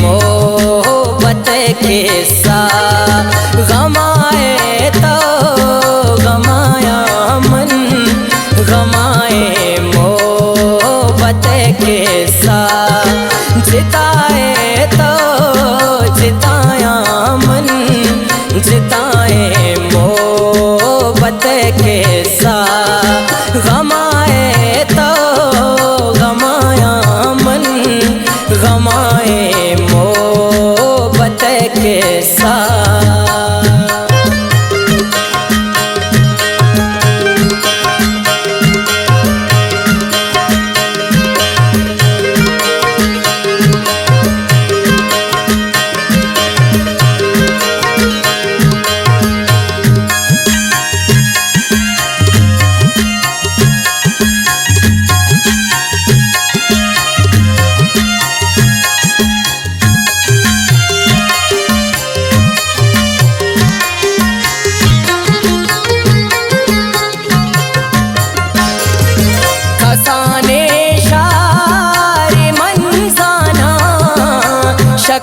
मोहब्बत के साथ गमाए तो गमाया मन, गमाए मोहब्बत के साथ जिताए तो जिताया मन, जिताए मोहब्बत के साथ गमाए तो गमाया मन, गमाए मोहब्बत के साथ।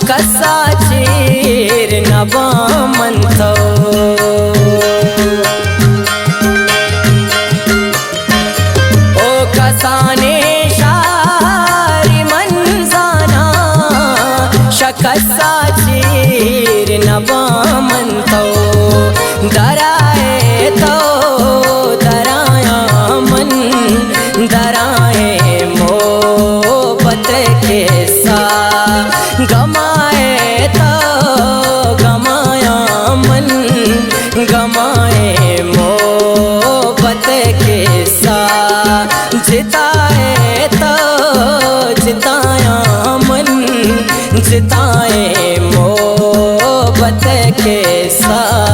कसा चीर नबा मनतो ओ कसाने शारी मंजाना शकसा चीर नबा मनतो दराए तो दराया मन, दराए मोहब्बत के साथ गमाए तो गमाया मन, गमाए मोहब्बत के साथ जिताए तो जिताया मन, जिताए मोहब्बत के साथ।